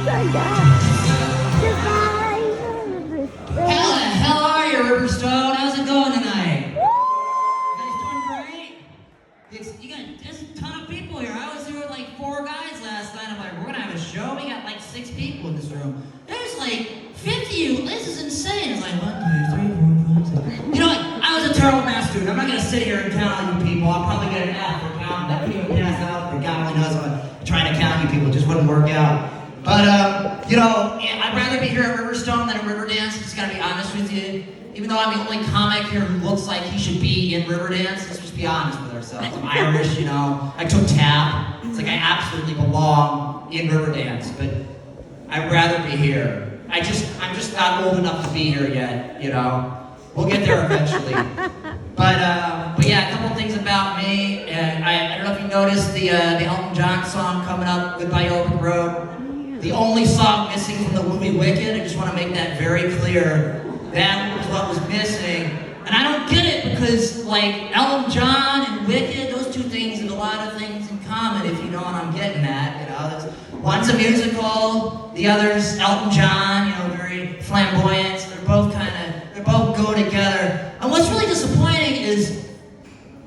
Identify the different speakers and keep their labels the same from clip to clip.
Speaker 1: How the hell are you, Riverstone? How's it going tonight? You guys doing great? There's a ton of people here. I was here with like 4 guys last night. I'm like, we're gonna have a show. We got like 6 people in this room. There's like 50 of you. This is insane. It's like 1, 2, 3, 4, 5, 6. You know what? I was a terrible math student. I'm not gonna sit here and count on you people. I'll probably get an F for counting. I couldn't even pass out. God only knows what I'm trying to count you people. It just wouldn't work out. But, you know, I'd rather be here at Riverstone than at Riverdance. Just gotta be honest with you. Even though I'm the only comic here who looks like he should be in Riverdance, let's just be honest with ourselves. I'm Irish, you know. I took tap. It's like I absolutely belong in Riverdance, but I'd rather be here. I'm just not old enough to be here yet, you know. We'll get there eventually. But yeah, a couple things about me. And I don't know if you noticed the Elton John song coming up, Goodbye Open Road. The only song missing from the movie Wicked. I just want to make that very clear. That was what was missing. And I don't get it because, like, Elton John and Wicked, those 2 things have a lot of things in common, if you know what I'm getting at. You know, one's a musical, the other's Elton John, you know, very flamboyant. So they both go together. And what's really disappointing is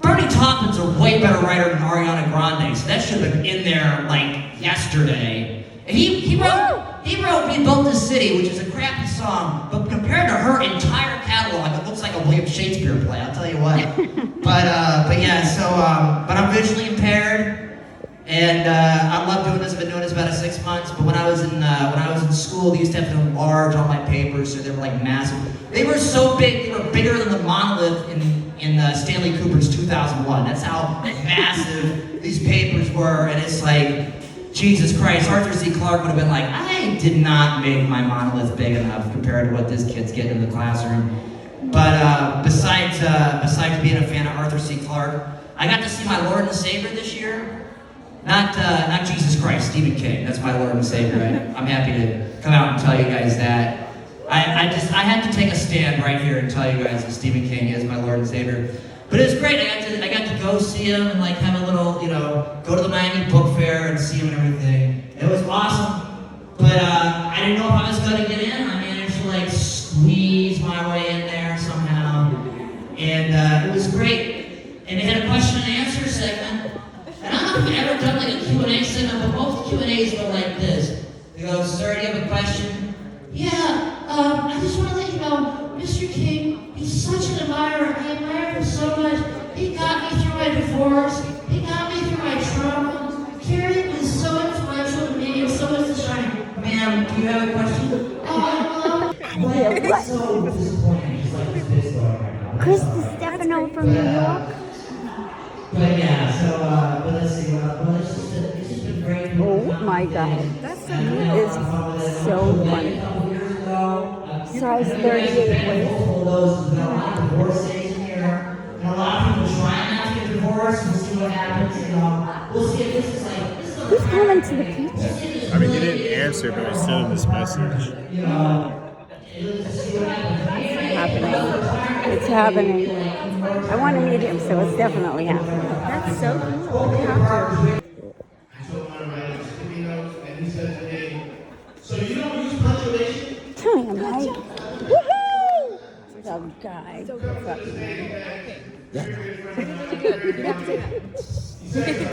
Speaker 1: Bernie Taupin's a way better writer than Ariana Grande, so that should have been in there, like, yesterday. And he wrote We Built This City, which is a crappy song, but compared to her entire catalog, it looks like a William Shakespeare play, I'll tell you what. But yeah, so, but I'm visually impaired, and I love doing this. I've been doing this about 6 months, but when I was in school, they used to have to enlarge all my papers, so they were like massive. They were so big, they were bigger than the monolith in Stanley Kubrick's 2001. That's how massive these papers were, and it's like, Jesus Christ, Arthur C. Clarke would have been like, I did not make my monolith big enough compared to what this kid's getting in the classroom. But besides being a fan of Arthur C. Clarke, I got to see my Lord and Savior this year. Not Jesus Christ, Stephen King. That's my Lord and Savior. I'm happy to come out and tell you guys that. I had to take a stand right here and tell you guys that Stephen King is my Lord and Savior. But it was great. I got to go see him and like have a little, you know, go to the Miami Book Fair and see him and everything. It was awesome. But I didn't know if I was going to get in. I managed to like squeeze my way in there somehow. And it was great. And they had a question and answer segment. And I don't know if you've ever done like a Q&A segment, but most Q&As go like this. They go, sir, do you have a question? Yeah, I just want to let you know, Mr. King, he's such an admirer. I admire him so much. He got me through my divorce. He got me through my trauma. Carrie was so influential to me and so much to shine. Ma'am, do you have a question? Oh, I love. It's so disappointing. She's like this pissed off right now.
Speaker 2: Chris Stefano from New York.
Speaker 1: But yeah, so but let's see. Well, it's just been great.
Speaker 2: Oh my God, that's so cool. It's so funny. Size 38 waist.
Speaker 1: A lot of divorces in here, and a lot of people trying not to get divorced. We'll see what happens. We'll see if this is like.
Speaker 2: Who's coming to the pizza?
Speaker 3: I mean, you didn't answer, but I sent him this message.
Speaker 2: It's happening. I want to meet him, so it's definitely happening. That's so cool. We have to.
Speaker 4: I told my writer sticky notes, and he said to me, so you don't use punctuation?
Speaker 2: Damn, right? Woohoo! Some guy.
Speaker 4: He said,